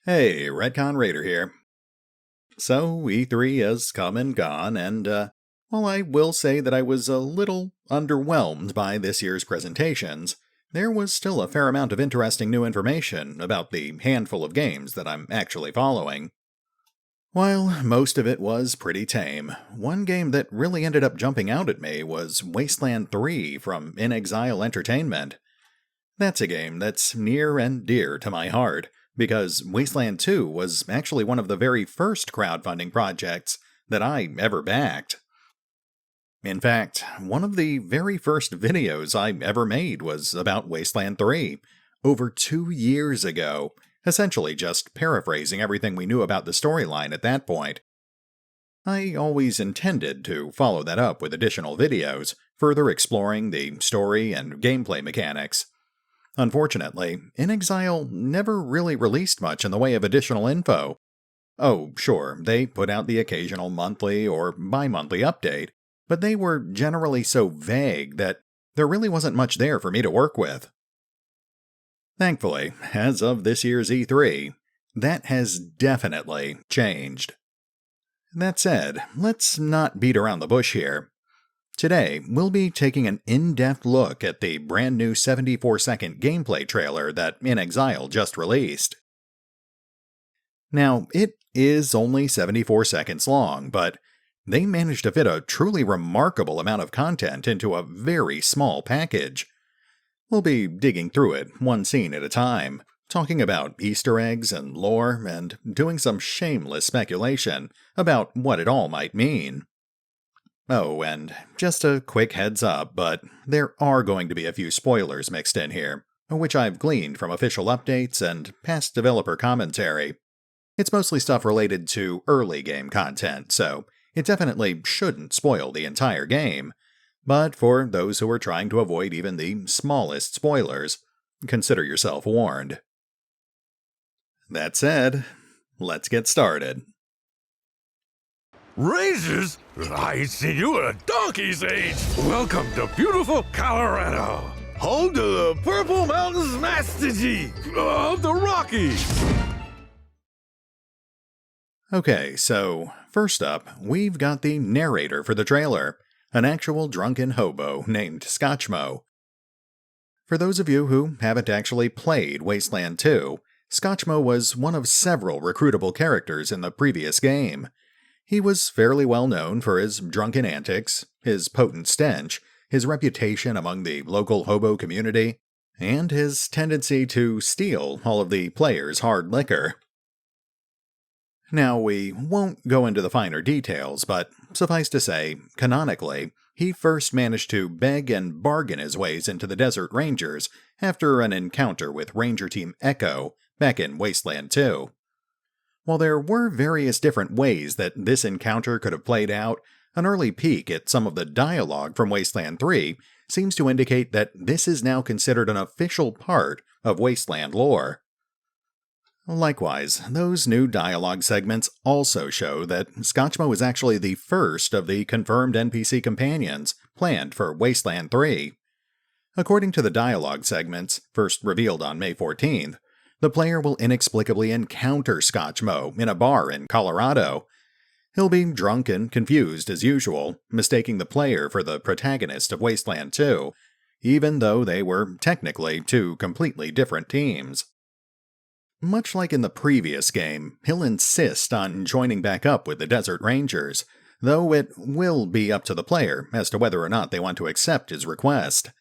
Hey, RetconRaider here. So, E3 has come and gone, and, while I will say that I was a little underwhelmed by this year's presentations, there was still a fair amount of interesting new information about the handful of games that I'm actually following. While most of it was pretty tame, one game that really ended up jumping out at me was Wasteland 3 from InXile Entertainment. That's a game that's near and dear to my heart, because Wasteland 2 was actually one of the very first crowdfunding projects that I ever backed. In fact, one of the very first videos I ever made was about Wasteland 3, over 2 years ago, essentially just paraphrasing everything we knew about the storyline at that point. I always intended to follow that up with additional videos, further exploring the story and gameplay mechanics. Unfortunately, InXile never really released much in the way of additional info. Oh, sure, they put out the occasional monthly or bi-monthly update, but they were generally so vague that there really wasn't much there for me to work with. Thankfully, as of this year's E3, that has definitely changed. That said, let's not beat around the bush here. Today, we'll be taking an in-depth look at the brand new 74-second gameplay trailer that InXile just released. Now, it is only 74 seconds long, but they managed to fit a truly remarkable amount of content into a very small package. We'll be digging through it one scene at a time, talking about Easter eggs and lore, and doing some shameless speculation about what it all might mean. Oh, and just a quick heads up, but there are going to be a few spoilers mixed in here, which I've gleaned from official updates and past developer commentary. It's mostly stuff related to early game content, so it definitely shouldn't spoil the entire game. But for those who are trying to avoid even the smallest spoilers, consider yourself warned. That said, let's get started. Razors? I see you in a donkey's age! Welcome to beautiful Colorado, home to the Purple Mountains Master G of the Rockies! Okay, so first up, we've got the narrator for the trailer, an actual drunken hobo named Scotchmo. For those of you who haven't actually played Wasteland 2, Scotchmo was one of several recruitable characters in the previous game. He was fairly well known for his drunken antics, his potent stench, his reputation among the local hobo community, and his tendency to steal all of the players' hard liquor. Now, we won't go into the finer details, but suffice to say, canonically, he first managed to beg and bargain his ways into the Desert Rangers after an encounter with Ranger Team Echo back in Wasteland 2. While there were various different ways that this encounter could have played out, an early peek at some of the dialogue from Wasteland 3 seems to indicate that this is now considered an official part of Wasteland lore. Likewise, those new dialogue segments also show that Scotchmo is actually the first of the confirmed NPC companions planned for Wasteland 3. According to the dialogue segments, first revealed on May 14th, the player will inexplicably encounter Scotchmo in a bar in Colorado. He'll be drunk and confused as usual, mistaking the player for the protagonist of Wasteland 2, even though they were technically two completely different teams. Much like in the previous game, he'll insist on joining back up with the Desert Rangers, though it will be up to the player as to whether or not they want to accept his request.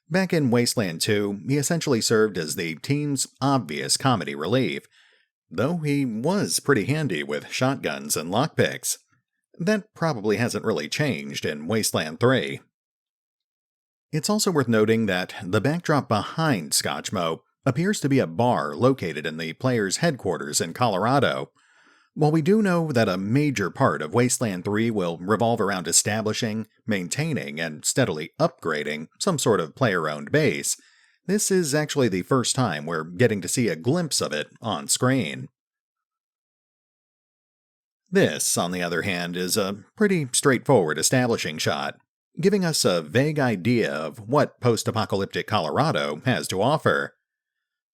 Back in Wasteland 2, he essentially served as the team's obvious comedy relief, though he was pretty handy with shotguns and lockpicks. That probably hasn't really changed in Wasteland 3. It's also worth noting that the backdrop behind Scotchmo appears to be a bar located in the player's headquarters in Colorado. While we do know that a major part of Wasteland 3 will revolve around establishing, maintaining, and steadily upgrading some sort of player-owned base, this is actually the first time we're getting to see a glimpse of it on screen. This, on the other hand, is a pretty straightforward establishing shot, giving us a vague idea of what post-apocalyptic Colorado has to offer.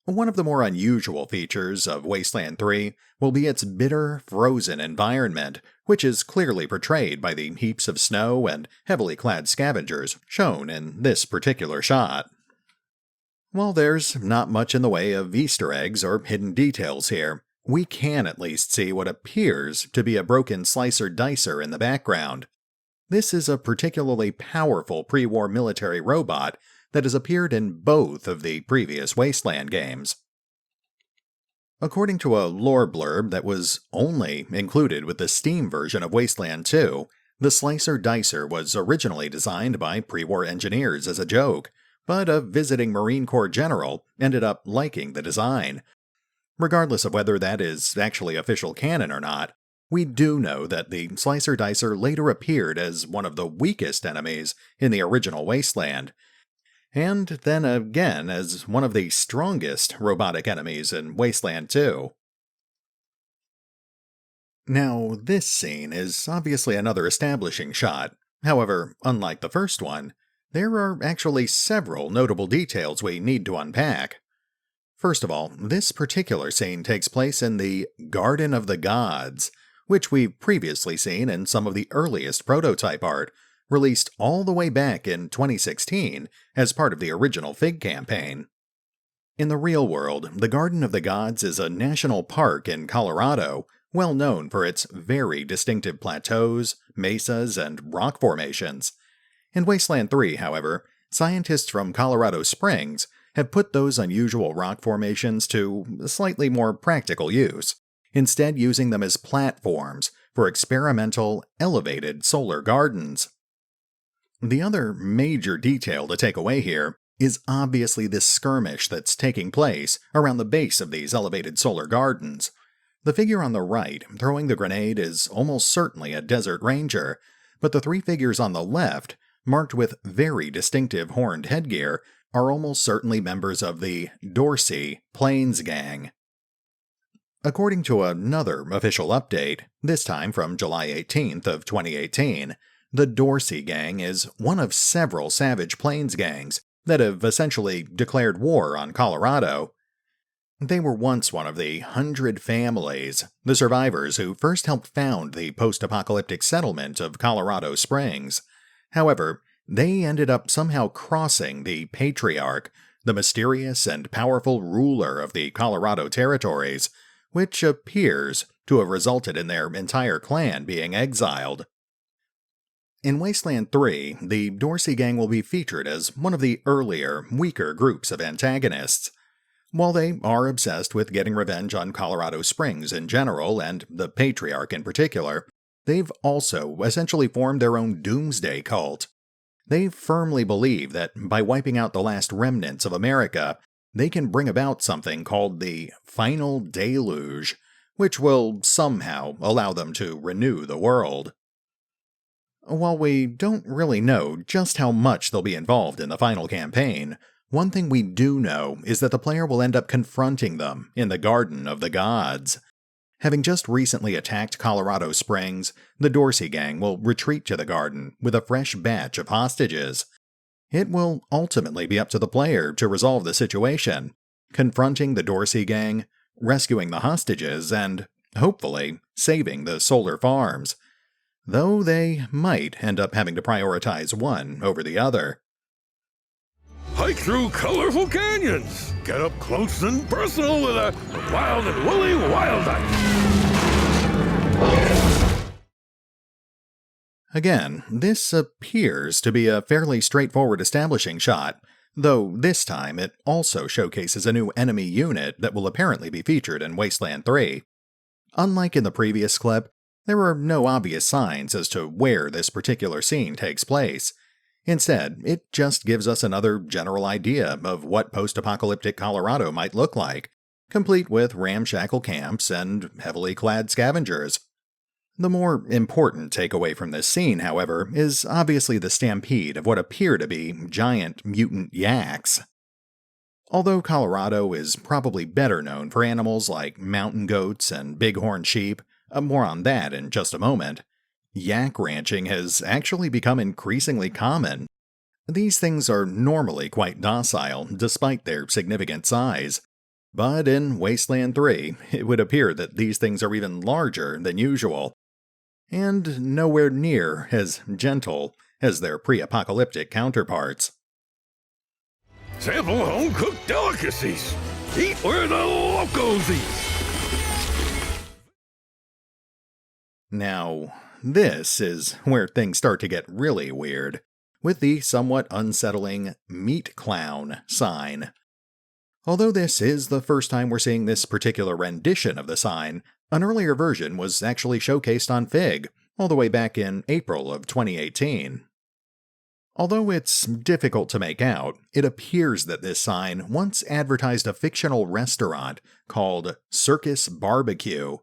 One of the more unusual features of Wasteland 3 will be its bitter, frozen environment, which is clearly portrayed by the heaps of snow and heavily clad scavengers shown in this particular shot. While there's not much in the way of Easter eggs or hidden details here, we can at least see what appears to be a broken slicer-dicer in the background. This is a particularly powerful pre-war military robot that has appeared in both of the previous Wasteland games. According to a lore blurb that was only included with the Steam version of Wasteland 2, the Slicer-Dicer was originally designed by pre-war engineers as a joke, but a visiting Marine Corps general ended up liking the design. Regardless of whether that is actually official canon or not, we do know that the Slicer-Dicer later appeared as one of the weakest enemies in the original Wasteland, and then again as one of the strongest robotic enemies in Wasteland 2. Now, this scene is obviously another establishing shot. However, unlike the first one, there are actually several notable details we need to unpack. First of all, this particular scene takes place in the Garden of the Gods, which we've previously seen in some of the earliest prototype art, released all the way back in 2016 as part of the original Fig campaign. In the real world, the Garden of the Gods is a national park in Colorado, well known for its very distinctive plateaus, mesas, and rock formations. In Wasteland 3, however, scientists from Colorado Springs have put those unusual rock formations to slightly more practical use, instead using them as platforms for experimental, elevated solar gardens. The other major detail to take away here is obviously this skirmish that's taking place around the base of these elevated solar gardens. The figure on the right throwing the grenade is almost certainly a desert ranger, but the three figures on the left, marked with very distinctive horned headgear, are almost certainly members of the Dorsey Gang. According to another official update, this time from July 18th of 2018, the Dorsey Gang is one of several savage plains gangs that have essentially declared war on Colorado. They were once one of the 100 families, the survivors who first helped found the post-apocalyptic settlement of Colorado Springs. However, they ended up somehow crossing the Patriarch, the mysterious and powerful ruler of the Colorado territories, which appears to have resulted in their entire clan being exiled. In Wasteland 3, the Dorsey Gang will be featured as one of the earlier, weaker groups of antagonists. While they are obsessed with getting revenge on Colorado Springs in general, and the Patriarch in particular, they've also essentially formed their own doomsday cult. They firmly believe that by wiping out the last remnants of America, they can bring about something called the Final Deluge, which will somehow allow them to renew the world. While we don't really know just how much they'll be involved in the final campaign, one thing we do know is that the player will end up confronting them in the Garden of the Gods. Having just recently attacked Colorado Springs, the Dorsey Gang will retreat to the garden with a fresh batch of hostages. It will ultimately be up to the player to resolve the situation, confronting the Dorsey Gang, rescuing the hostages, and, hopefully, saving the solar farms. Though they might end up having to prioritize one over the other. Hike through colorful canyons. Get up close and personal with a wild and woolly Wildite. Again, this appears to be a fairly straightforward establishing shot, though this time it also showcases a new enemy unit that will apparently be featured in Wasteland 3. Unlike in the previous clip, there are no obvious signs as to where this particular scene takes place. Instead, it just gives us another general idea of what post-apocalyptic Colorado might look like, complete with ramshackle camps and heavily clad scavengers. The more important takeaway from this scene, however, is obviously the stampede of what appear to be giant mutant yaks. Although Colorado is probably better known for animals like mountain goats and bighorn sheep, more on that in just a moment, yak ranching has actually become increasingly common. These things are normally quite docile, despite their significant size. But in Wasteland 3, it would appear that these things are even larger than usual, and nowhere near as gentle as their pre-apocalyptic counterparts. Sample home-cooked delicacies. Eat where the locals eat. Now, this is where things start to get really weird, with the somewhat unsettling Meat Clown sign. Although this is the first time we're seeing this particular rendition of the sign, an earlier version was actually showcased on Fig, all the way back in April of 2018. Although it's difficult to make out, it appears that this sign once advertised a fictional restaurant called Circus Barbecue.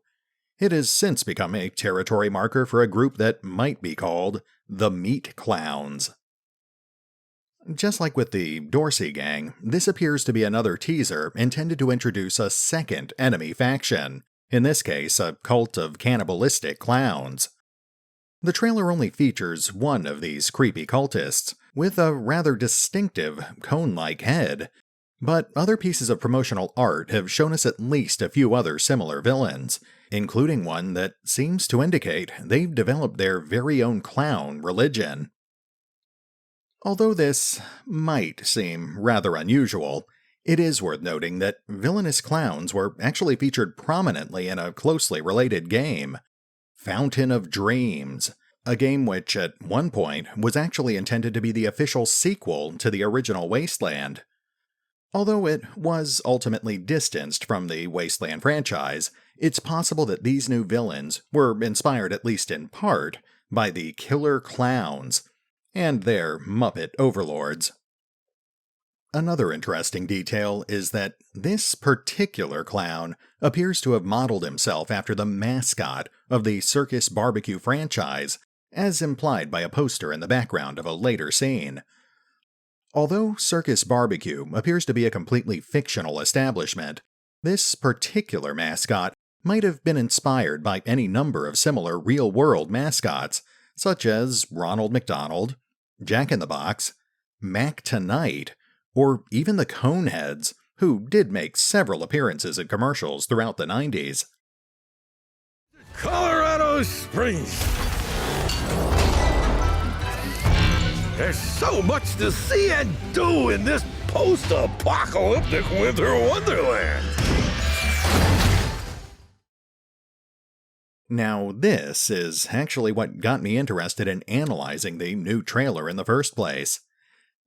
It has since become a territory marker for a group that might be called the Meat Clowns. Just like with the Dorsey Gang, this appears to be another teaser intended to introduce a second enemy faction, in this case a cult of cannibalistic clowns. The trailer only features one of these creepy cultists, with a rather distinctive cone-like head, but other pieces of promotional art have shown us at least a few other similar villains, including one that seems to indicate they've developed their very own clown religion. Although this might seem rather unusual, it is worth noting that villainous clowns were actually featured prominently in a closely related game, Fountain of Dreams, a game which at one point was actually intended to be the official sequel to the original Wasteland. Although it was ultimately distanced from the Wasteland franchise, it's possible that these new villains were inspired at least in part by the Killer Clowns and their Muppet overlords. Another interesting detail is that this particular clown appears to have modeled himself after the mascot of the Circus Barbecue franchise, as implied by a poster in the background of a later scene. Although Circus Barbecue appears to be a completely fictional establishment, this particular mascot might have been inspired by any number of similar real-world mascots, such as Ronald McDonald, Jack in the Box, Mac Tonight, or even the Coneheads, who did make several appearances in commercials throughout the 90s. Colorado Springs. There's so much to see and do in this post-apocalyptic winter wonderland. Now, this is actually what got me interested in analyzing the new trailer in the first place.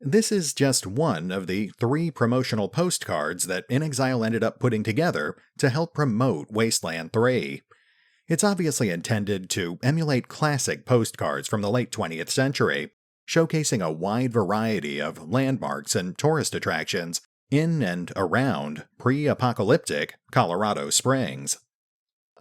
This is just one of the 3 promotional postcards that InXile ended up putting together to help promote Wasteland 3. It's obviously intended to emulate classic postcards from the late 20th century, showcasing a wide variety of landmarks and tourist attractions in and around pre-apocalyptic Colorado Springs.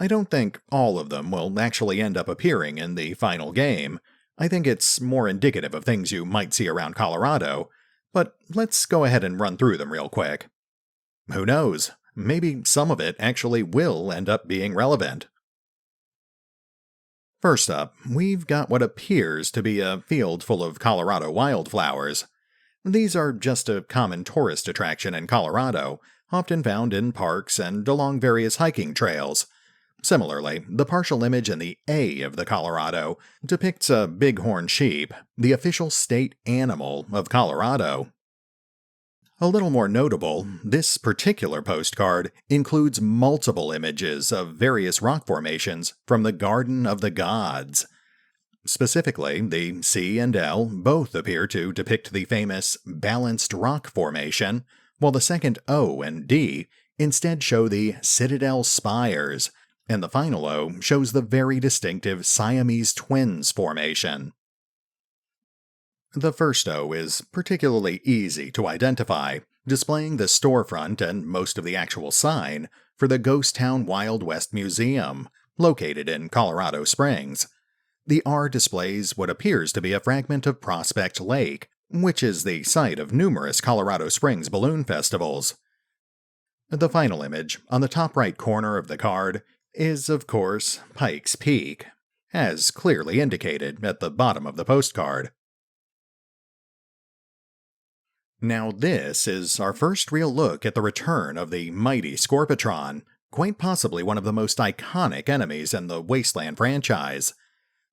I don't think all of them will actually end up appearing in the final game. I think it's more indicative of things you might see around Colorado, but let's go ahead and run through them real quick. Who knows? Maybe some of it actually will end up being relevant. First up, we've got what appears to be a field full of Colorado wildflowers. These are just a common tourist attraction in Colorado, often found in parks and along various hiking trails. Similarly, the partial image in the A of the Colorado depicts a bighorn sheep, the official state animal of Colorado. A little more notable, this particular postcard includes multiple images of various rock formations from the Garden of the Gods. Specifically, the C and L both appear to depict the famous Balanced Rock Formation, while the second O and D instead show the Citadel Spires, and the final O shows the very distinctive Siamese Twins formation. The first O is particularly easy to identify, displaying the storefront and most of the actual sign for the Ghost Town Wild West Museum, located in Colorado Springs. The R displays what appears to be a fragment of Prospect Lake, which is the site of numerous Colorado Springs balloon festivals. The final image, on the top right corner of the card, is, of course, Pikes Peak, as clearly indicated at the bottom of the postcard. Now this is our first real look at the return of the mighty Skorpa Tron, quite possibly one of the most iconic enemies in the Wasteland franchise.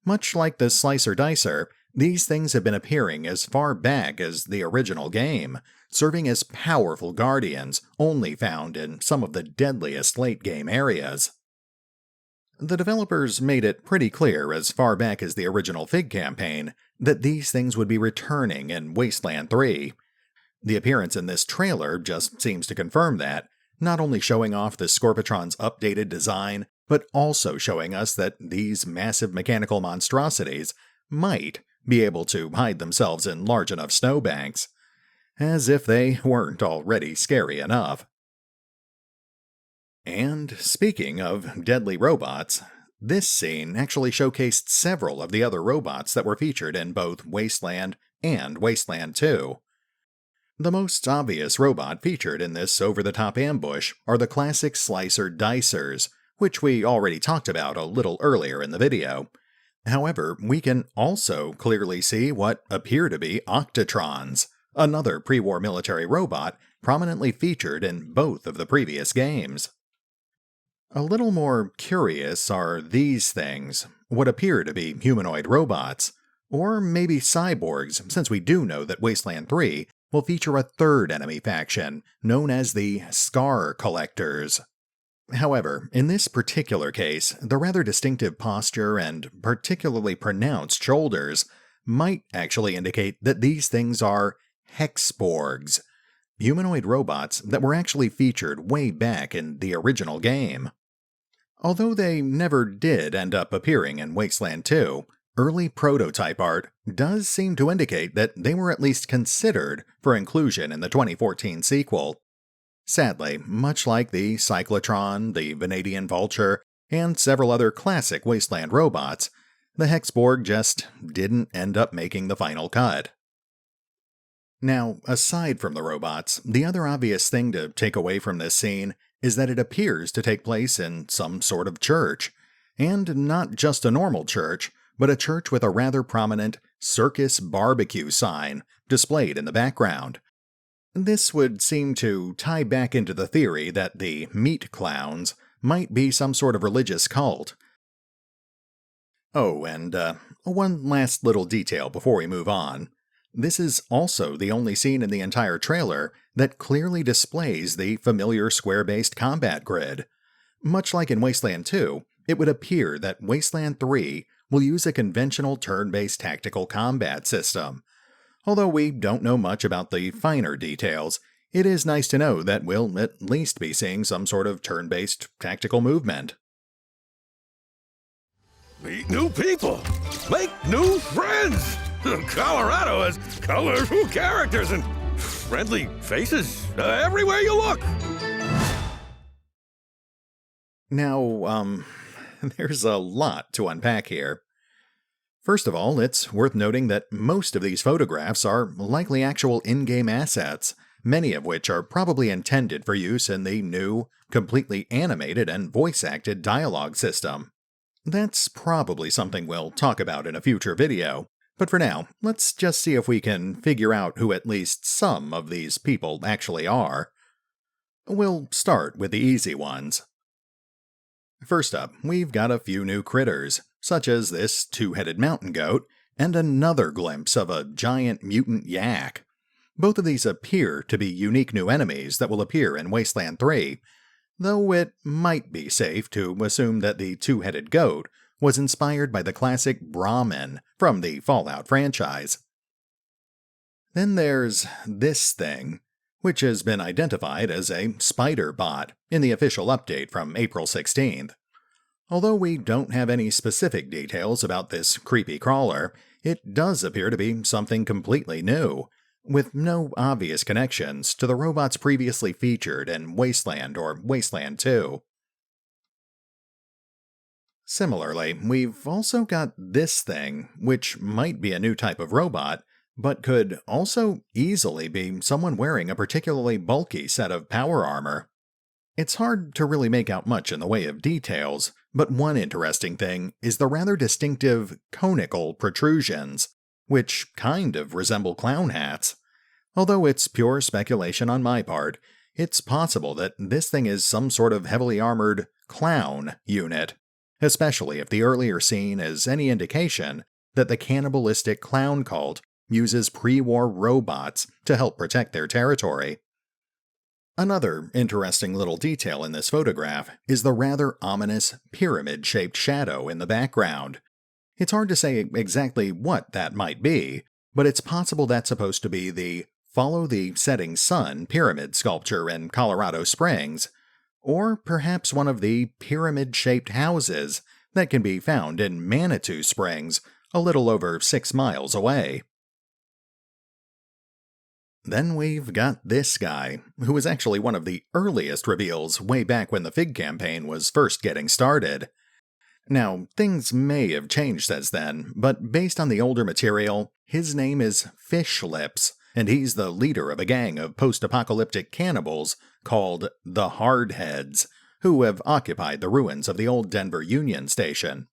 Much like the Slicer Dicer, these things have been appearing as far back as the original game, serving as powerful guardians only found in some of the deadliest late-game areas. The developers made it pretty clear as far back as the original Fig campaign that these things would be returning in Wasteland 3. The appearance in this trailer just seems to confirm that, not only showing off the Skorpa Tron's updated design, but also showing us that these massive mechanical monstrosities might be able to hide themselves in large enough snowbanks. As if they weren't already scary enough. And speaking of deadly robots, this scene actually showcased several of the other robots that were featured in both Wasteland and Wasteland 2. The most obvious robot featured in this over-the-top ambush are the classic Slicer Dicers, which we already talked about a little earlier in the video. However, we can also clearly see what appear to be Octatrons, another pre-war military robot prominently featured in both of the previous games. A little more curious are these things, what appear to be humanoid robots, or maybe cyborgs, since we do know that Wasteland 3 will feature a third enemy faction, known as the Scar Collectors. However, in this particular case, the rather distinctive posture and particularly pronounced shoulders might actually indicate that these things are Hexborgs, humanoid robots that were actually featured way back in the original game. Although they never did end up appearing in Wasteland 2, early prototype art does seem to indicate that they were at least considered for inclusion in the 2014 sequel. Sadly, much like the Cyclotron, the Vanadian Vulture, and several other classic Wasteland robots, the Hexborg just didn't end up making the final cut. Now, aside from the robots, the other obvious thing to take away from this scene is that it appears to take place in some sort of church, and not just a normal church, but a church with a rather prominent Circus Barbecue sign displayed in the background. This would seem to tie back into the theory that the meat clowns might be some sort of religious cult. Oh, and one last little detail before we move on. This is also the only scene in the entire trailer that clearly displays the familiar square-based combat grid. Much like in Wasteland 2, it would appear that Wasteland 3 will use a conventional turn-based tactical combat system. Although we don't know much about the finer details, it is nice to know that we'll at least be seeing some sort of turn-based tactical movement. Meet new people. Make new friends. Colorado has colorful characters and friendly faces everywhere you look. Now, there's a lot to unpack here. First of all, it's worth noting that most of these photographs are likely actual in-game assets, many of which are probably intended for use in the new, completely animated and voice-acted dialogue system. That's probably something we'll talk about in a future video, but for now, let's just see if we can figure out who at least some of these people actually are. We'll start with the easy ones. First up, we've got a few new critters, such as this two-headed mountain goat, and another glimpse of a giant mutant yak. Both of these appear to be unique new enemies that will appear in Wasteland 3, though it might be safe to assume that the two-headed goat was inspired by the classic Brahmin from the Fallout franchise. Then there's this thing, which has been identified as a spider bot in the official update from April 16th. Although we don't have any specific details about this creepy crawler, it does appear to be something completely new, with no obvious connections to the robots previously featured in Wasteland or Wasteland 2. Similarly, we've also got this thing, which might be a new type of robot, but could also easily be someone wearing a particularly bulky set of power armor. It's hard to really make out much in the way of details, but one interesting thing is the rather distinctive conical protrusions, which kind of resemble clown hats. Although it's pure speculation on my part, it's possible that this thing is some sort of heavily armored clown unit, especially if the earlier scene is any indication that the cannibalistic clown cult uses pre-war robots to help protect their territory. Another interesting little detail in this photograph is the rather ominous pyramid-shaped shadow in the background. It's hard to say exactly what that might be, but it's possible that's supposed to be the Follow the Setting Sun pyramid sculpture in Colorado Springs, or perhaps one of the pyramid-shaped houses that can be found in Manitou Springs, a little over 6 miles away. Then we've got this guy, who was actually one of the earliest reveals way back when the Fig campaign was first getting started. Now, things may have changed since then, but based on the older material, his name is Fish Lips, and he's the leader of a gang of post-apocalyptic cannibals called the Hardheads, who have occupied the ruins of the old Denver Union Station.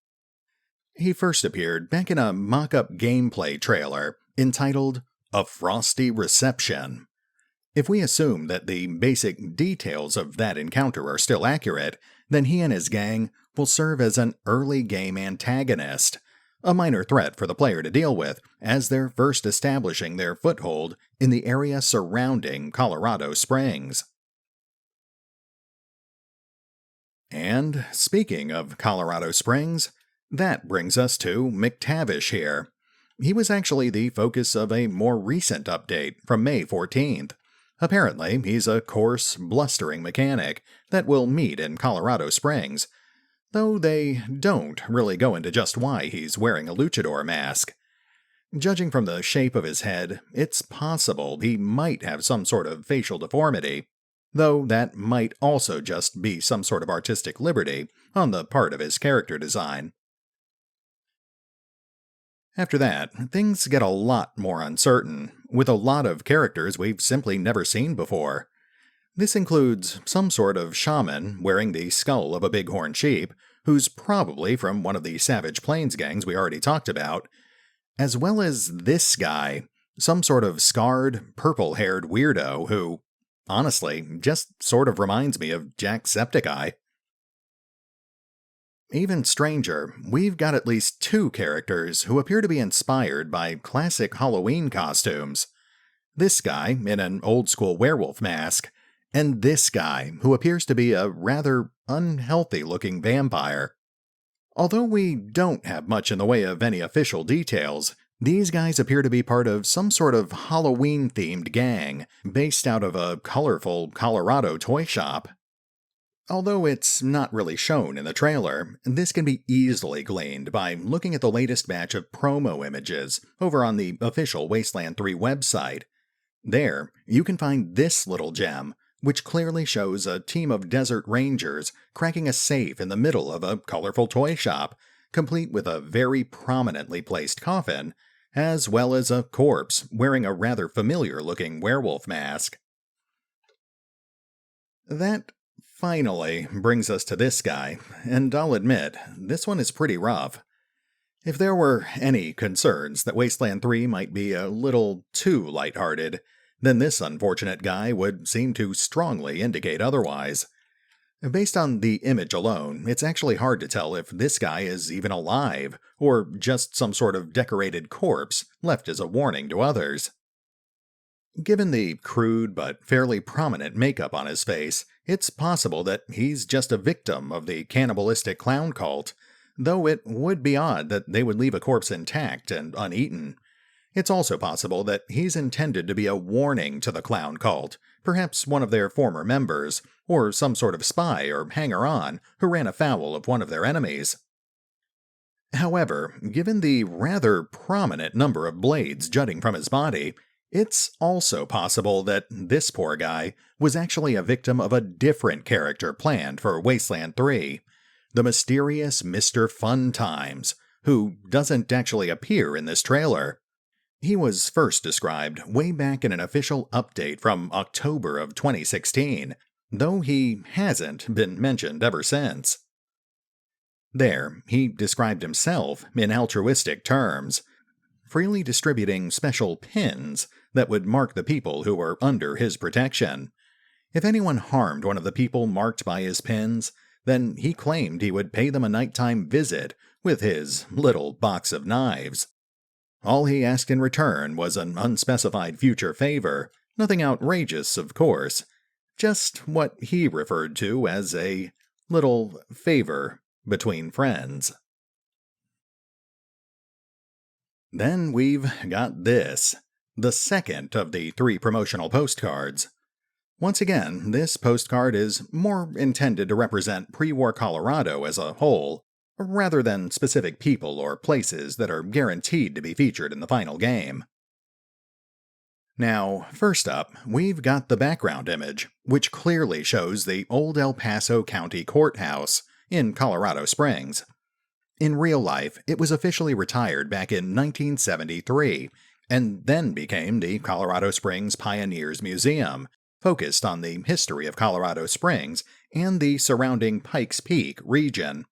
He first appeared back in a mock-up gameplay trailer entitled A Frosty Reception. If we assume that the basic details of that encounter are still accurate, then he and his gang will serve as an early game antagonist, a minor threat for the player to deal with as they're first establishing their foothold in the area surrounding Colorado Springs. And speaking of Colorado Springs, that brings us to Mctavish here. He was actually the focus of a more recent update from May 14th. Apparently, he's a coarse, blustering mechanic that will meet in Colorado Springs, though they don't really go into just why he's wearing a luchador mask. Judging from the shape of his head, it's possible he might have some sort of facial deformity, though that might also just be some sort of artistic liberty on the part of his character design. After that, things get a lot more uncertain, with a lot of characters we've simply never seen before. This includes some sort of shaman wearing the skull of a bighorn sheep, who's probably from one of the Savage Plains gangs we already talked about, as well as this guy, some sort of scarred, purple-haired weirdo who, honestly, just sort of reminds me of Jacksepticeye. Even stranger, we've got at least 2 characters who appear to be inspired by classic Halloween costumes. This guy in an old-school werewolf mask, and this guy who appears to be a rather unhealthy-looking vampire. Although we don't have much in the way of any official details, these guys appear to be part of some sort of Halloween-themed gang based out of a colorful Colorado toy shop. Although it's not really shown in the trailer, this can be easily gleaned by looking at the latest batch of promo images over on the official Wasteland 3 website. There, you can find this little gem, which clearly shows a team of desert rangers cracking a safe in the middle of a colorful toy shop, complete with a very prominently placed coffin, as well as a corpse wearing a rather familiar-looking werewolf mask. That finally brings us to this guy, and I'll admit, this one is pretty rough. If there were any concerns that Wasteland 3 might be a little too lighthearted, then this unfortunate guy would seem to strongly indicate otherwise. Based on the image alone, it's actually hard to tell if this guy is even alive, or just some sort of decorated corpse left as a warning to others. Given the crude but fairly prominent makeup on his face, it's possible that he's just a victim of the cannibalistic clown cult, though it would be odd that they would leave a corpse intact and uneaten. It's also possible that he's intended to be a warning to the clown cult, perhaps one of their former members, or some sort of spy or hanger-on who ran afoul of one of their enemies. However, given the rather prominent number of blades jutting from his body, it's also possible that this poor guy was actually a victim of a different character planned for Wasteland 3, the mysterious Mr. Fun Times, who doesn't actually appear in this trailer. He was first described way back in an official update from October of 2016, though he hasn't been mentioned ever since. There, he described himself in altruistic terms, freely distributing special pins that would mark the people who were under his protection. If anyone harmed one of the people marked by his pins, then he claimed he would pay them a nighttime visit with his little box of knives. All he asked in return was an unspecified future favor, nothing outrageous, of course, just what he referred to as a little favor between friends. Then we've got this, the second of the 3 promotional postcards. Once again, this postcard is more intended to represent pre-war Colorado as a whole, rather than specific people or places that are guaranteed to be featured in the final game. Now, first up, we've got the background image, which clearly shows the old El Paso County Courthouse in Colorado Springs. In real life, it was officially retired back in 1973, and then became the Colorado Springs Pioneers Museum, focused on the history of Colorado Springs and the surrounding Pikes Peak region.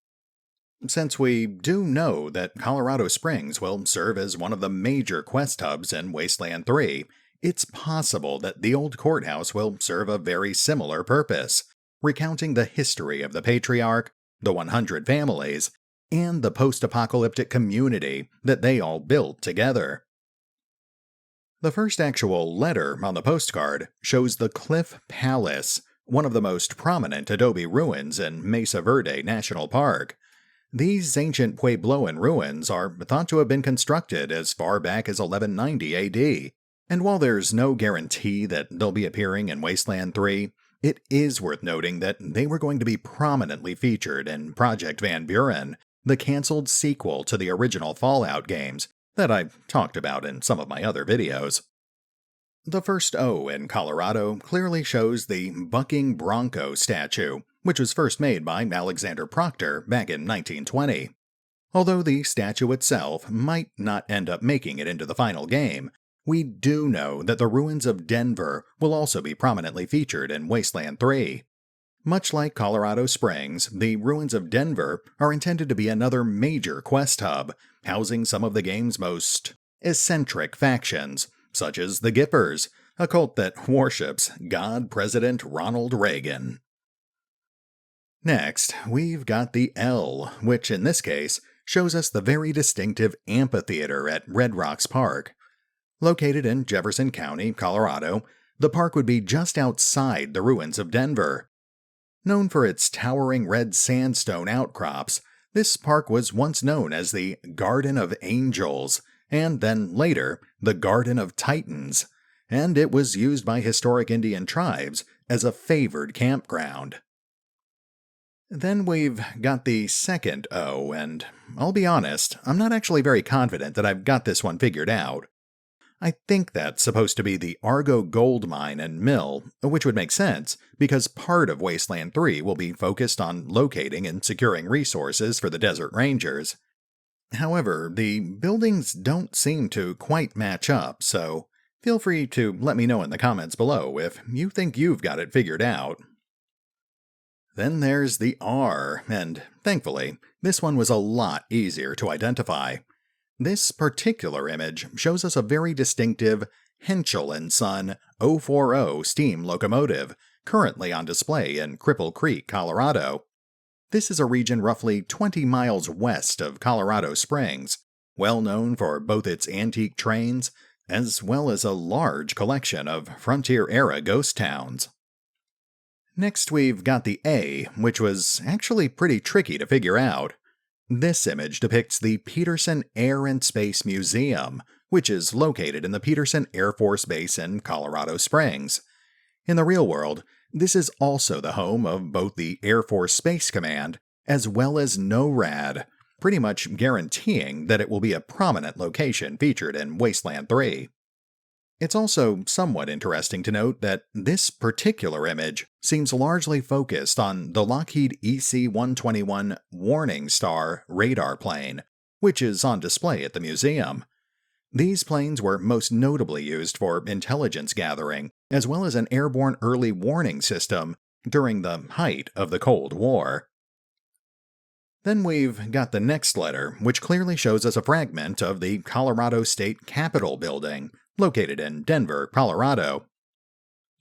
Since we do know that Colorado Springs will serve as one of the major quest hubs in Wasteland 3, it's possible that the old courthouse will serve a very similar purpose, recounting the history of the Patriarch, the 100 families, and the post-apocalyptic community that they all built together. The first actual letter on the postcard shows the Cliff Palace, one of the most prominent adobe ruins in Mesa Verde National Park. These ancient Puebloan ruins are thought to have been constructed as far back as 1190 AD, and while there's no guarantee that they'll be appearing in Wasteland 3, it is worth noting that they were going to be prominently featured in Project Van Buren, the cancelled sequel to the original Fallout games that I've talked about in some of my other videos. The first O in Colorado clearly shows the bucking bronco statue, which was first made by Alexander Proctor back in 1920. Although the statue itself might not end up making it into the final game, we do know that the ruins of Denver will also be prominently featured in Wasteland 3. Much like Colorado Springs, the ruins of Denver are intended to be another major quest hub, housing some of the game's most eccentric factions, such as the Gippers, a cult that worships God President Ronald Reagan. Next, we've got the L, which in this case shows us the very distinctive amphitheater at Red Rocks Park. Located in Jefferson County, Colorado, the park would be just outside the ruins of Denver. Known for its towering red sandstone outcrops, this park was once known as the Garden of Angels, and then later, the Garden of Titans, and it was used by historic Indian tribes as a favored campground. Then we've got the second O, and I'll be honest, I'm not actually very confident that I've got this one figured out. I think that's supposed to be the Argo Gold Mine and Mill, which would make sense, because part of Wasteland 3 will be focused on locating and securing resources for the Desert Rangers. However, the buildings don't seem to quite match up, so feel free to let me know in the comments below if you think you've got it figured out. Then there's the R, and thankfully, this one was a lot easier to identify. This particular image shows us a very distinctive Henschel & Son 040 steam locomotive, currently on display in Cripple Creek, Colorado. This is a region roughly 20 miles west of Colorado Springs, well known for both its antique trains, as well as a large collection of frontier-era ghost towns. Next we've got the A, which was actually pretty tricky to figure out. This image depicts the Peterson Air and Space Museum, which is located in the Peterson Air Force Base in Colorado Springs. In the real world, this is also the home of both the Air Force Space Command as well as NORAD, pretty much guaranteeing that it will be a prominent location featured in Wasteland 3. It's also somewhat interesting to note that this particular image seems largely focused on the Lockheed EC-121 Warning Star radar plane, which is on display at the museum. These planes were most notably used for intelligence gathering, as well as an airborne early warning system during the height of the Cold War. Then we've got the next letter, which clearly shows us a fragment of the Colorado State Capitol building, located in Denver, Colorado.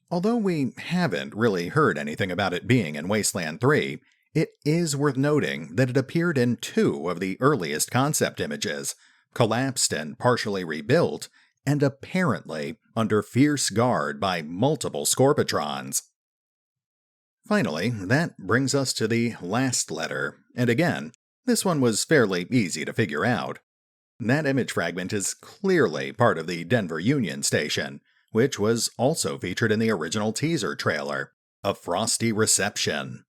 Although we haven't really heard anything about it being in Wasteland 3, it is worth noting that it appeared in 2 of the earliest concept images, collapsed and partially rebuilt, and apparently under fierce guard by multiple Skorpa Trons. Finally, that brings us to the last letter, and again, this one was fairly easy to figure out. That image fragment is clearly part of the Denver Union Station, which was also featured in the original teaser trailer, A Frosty Reception.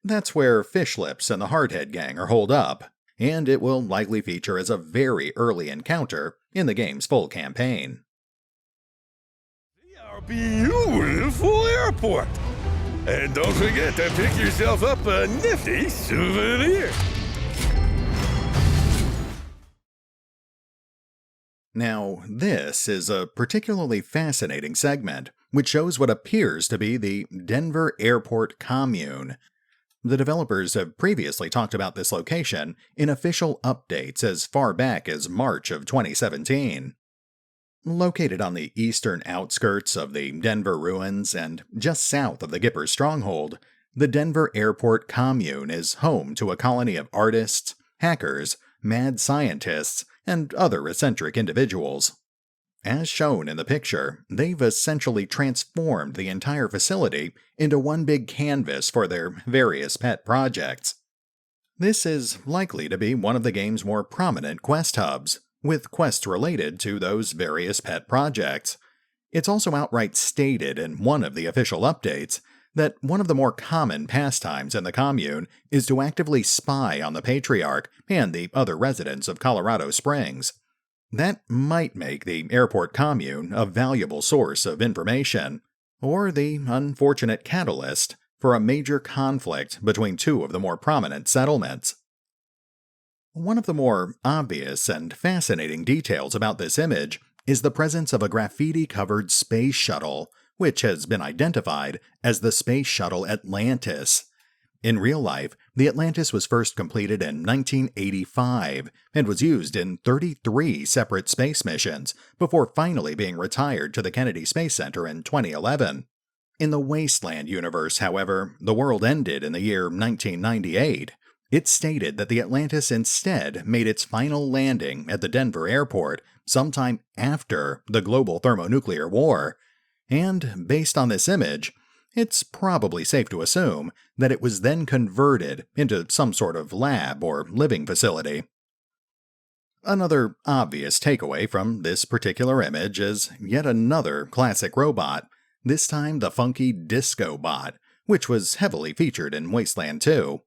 That's where Fishlips and the Hardhead Gang are holed up, and it will likely feature as a very early encounter in the game's full campaign. Our beautiful airport! And don't forget to pick yourself up a nifty souvenir! Now, this is a particularly fascinating segment, which shows what appears to be the Denver Airport Commune. The developers have previously talked about this location in official updates as far back as March of 2017. Located on the eastern outskirts of the Denver ruins and just south of the Gipper stronghold, the Denver Airport Commune is home to a colony of artists, hackers, mad scientists, and other eccentric individuals. As shown in the picture, they've essentially transformed the entire facility into one big canvas for their various pet projects. This is likely to be one of the game's more prominent quest hubs, with quests related to those various pet projects. It's also outright stated in one of the official updates that one of the more common pastimes in the commune is to actively spy on the Patriarch and the other residents of Colorado Springs. That might make the airport commune a valuable source of information, or the unfortunate catalyst for a major conflict between 2 of the more prominent settlements. One of the more obvious and fascinating details about this image is the presence of a graffiti-covered space shuttle, which has been identified as the Space Shuttle Atlantis. In real life, the Atlantis was first completed in 1985 and was used in 33 separate space missions before finally being retired to the Kennedy Space Center in 2011. In the Wasteland universe, however, the world ended in the year 1998. It's stated that the Atlantis instead made its final landing at the Denver airport sometime after the global thermonuclear war. And based on this image, it's probably safe to assume that it was then converted into some sort of lab or living facility. Another obvious takeaway from this particular image is yet another classic robot, this time the funky Disco Bot, which was heavily featured in Wasteland 2.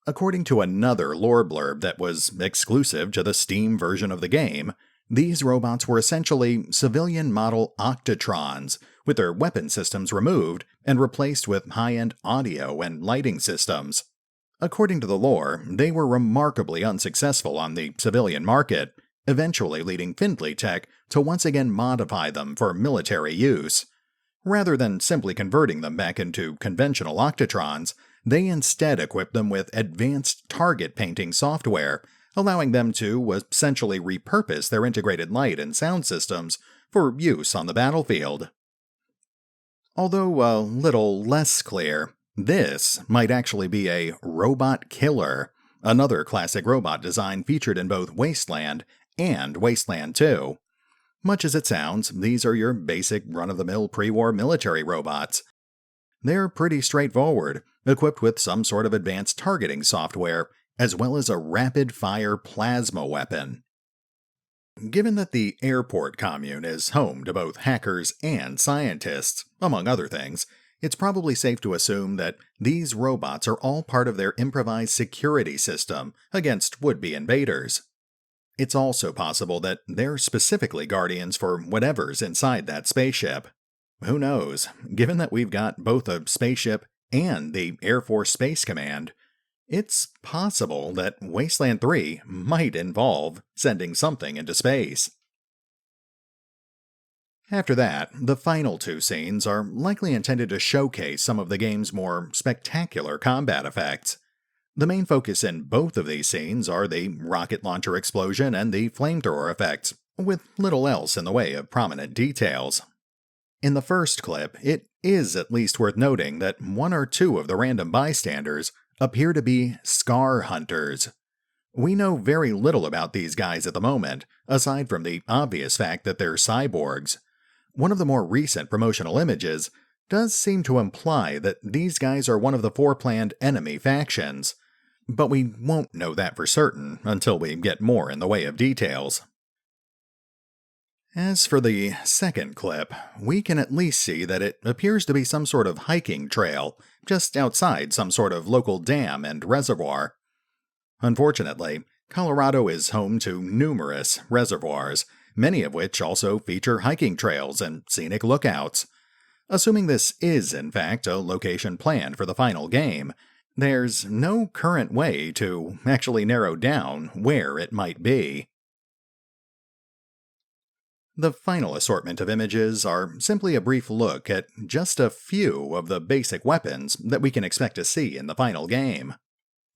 According to another lore blurb that was exclusive to the Steam version of the game, these robots were essentially civilian model Octatrons, with their weapon systems removed and replaced with high-end audio and lighting systems. According to the lore, they were remarkably unsuccessful on the civilian market, eventually leading Findlay Tech to once again modify them for military use. Rather than simply converting them back into conventional Octatrons, they instead equipped them with advanced target painting software, allowing them to essentially repurpose their integrated light and sound systems for use on the battlefield. Although a little less clear, this might actually be a Robot Killer, another classic robot design featured in both Wasteland and Wasteland 2. Much as it sounds, these are your basic run-of-the-mill pre-war military robots. They're pretty straightforward, equipped with some sort of advanced targeting software, as well as a rapid-fire plasma weapon. Given that the airport commune is home to both hackers and scientists, among other things, it's probably safe to assume that these robots are all part of their improvised security system against would-be invaders. It's also possible that they're specifically guardians for whatever's inside that spaceship. Who knows? Given that we've got both a spaceship and the Air Force Space Command, it's possible that Wasteland 3 might involve sending something into space. After that, the final 2 scenes are likely intended to showcase some of the game's more spectacular combat effects. The main focus in both of these scenes are the rocket launcher explosion and the flamethrower effects, with little else in the way of prominent details. In the first clip, it is at least worth noting that one or two of the random bystanders appear to be Scar Hunters. We know very little about these guys at the moment, aside from the obvious fact that they're cyborgs. One of the more recent promotional images does seem to imply that these guys are one of the four planned enemy factions, but we won't know that for certain until we get more in the way of details. As for the second clip, we can at least see that it appears to be some sort of hiking trail, just outside some sort of local dam and reservoir. Unfortunately, Colorado is home to numerous reservoirs, many of which also feature hiking trails and scenic lookouts. Assuming this is in fact a location planned for the final game, there's no current way to actually narrow down where it might be. The final assortment of images are simply a brief look at just a few of the basic weapons that we can expect to see in the final game.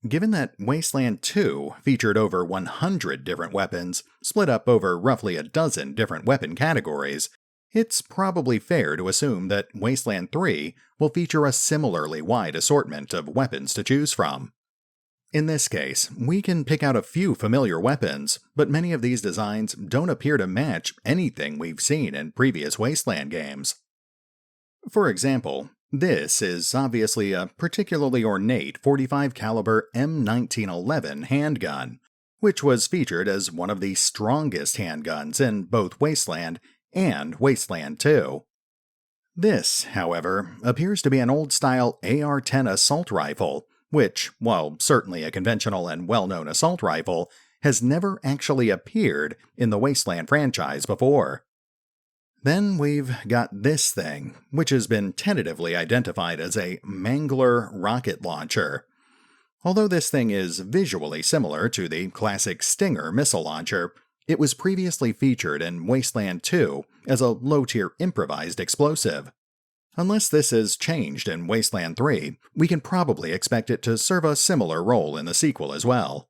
Given that Wasteland 2 featured over 100 different weapons, split up over roughly a dozen different weapon categories, it's probably fair to assume that Wasteland 3 will feature a similarly wide assortment of weapons to choose from. In this case, we can pick out a few familiar weapons, but many of these designs don't appear to match anything we've seen in previous Wasteland games. For example, this is obviously a particularly ornate 45 caliber M1911 handgun, which was featured as one of the strongest handguns in both Wasteland and Wasteland 2. This, however, appears to be an old-style AR-10 assault rifle, which, while certainly a conventional and well-known assault rifle, has never actually appeared in the Wasteland franchise before. Then we've got this thing, which has been tentatively identified as a Mangler rocket launcher. Although this thing is visually similar to the classic Stinger missile launcher, it was previously featured in Wasteland 2 as a low-tier improvised explosive. Unless this is changed in Wasteland 3, we can probably expect it to serve a similar role in the sequel as well.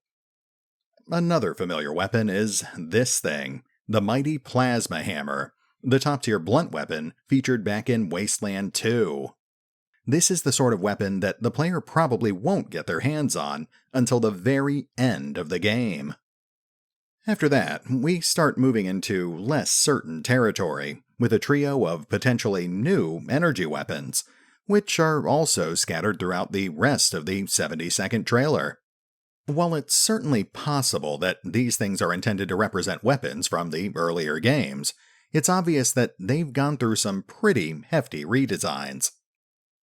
Another familiar weapon is this thing, the mighty Plasma Hammer, the top-tier blunt weapon featured back in Wasteland 2. This is the sort of weapon that the player probably won't get their hands on until the very end of the game. After that, we start moving into less certain territory, with a trio of potentially new energy weapons, which are also scattered throughout the rest of the 70-second trailer. While it's certainly possible that these things are intended to represent weapons from the earlier games, it's obvious that they've gone through some pretty hefty redesigns.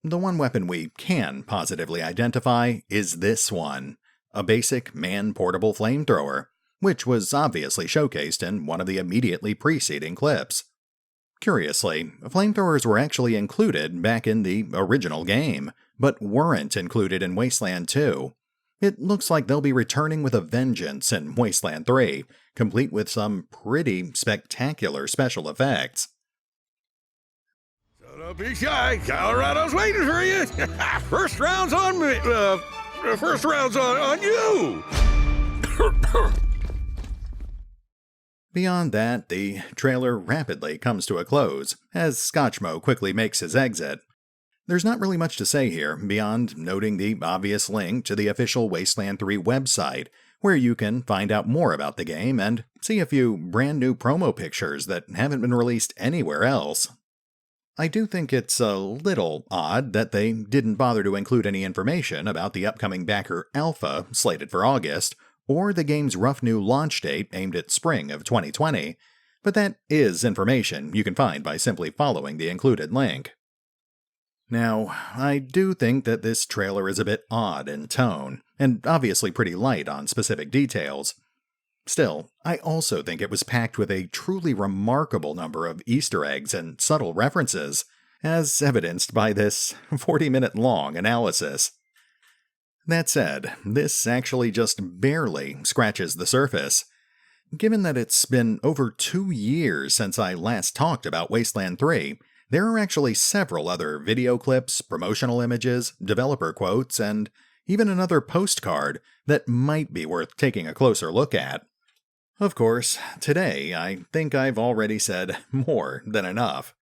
The one weapon we can positively identify is this one, a basic man-portable flamethrower, which was obviously showcased in one of the immediately preceding clips. Curiously, flamethrowers were actually included back in the original game, but weren't included in Wasteland 2. It looks like they'll be returning with a vengeance in Wasteland 3, complete with some pretty spectacular special effects. So don't be shy, Colorado's waiting for you. First round's on me. First round's on you. Beyond that, the trailer rapidly comes to a close, as Scotchmo quickly makes his exit. There's not really much to say here, beyond noting the obvious link to the official Wasteland 3 website, where you can find out more about the game and see a few brand new promo pictures that haven't been released anywhere else. I do think it's a little odd that they didn't bother to include any information about the upcoming backer alpha slated for August, or the game's rough new launch date aimed at spring of 2020, but that is information you can find by simply following the included link. Now, I do think that this trailer is a bit odd in tone, and obviously pretty light on specific details. Still, I also think it was packed with a truly remarkable number of Easter eggs and subtle references, as evidenced by this 40-minute long analysis. That said, this actually just barely scratches the surface. Given that it's been over 2 years since I last talked about Wasteland 3, there are actually several other video clips, promotional images, developer quotes, and even another postcard that might be worth taking a closer look at. Of course, today I think I've already said more than enough.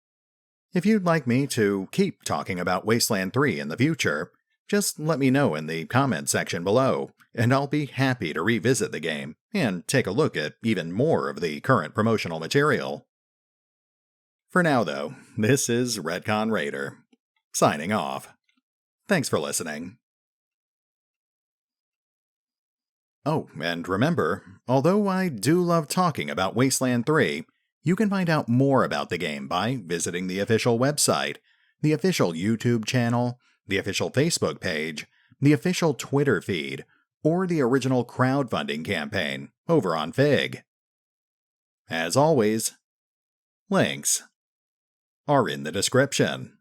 If you'd like me to keep talking about Wasteland 3 in the future, just let me know in the comments section below, and I'll be happy to revisit the game and take a look at even more of the current promotional material. For now though, this is RetconRaider, signing off. Thanks for listening. Oh, and remember, although I do love talking about Wasteland 3, you can find out more about the game by visiting the official website, the official YouTube channel, the official Facebook page, the official Twitter feed, or the original crowdfunding campaign over on Fig. As always, links are in the description.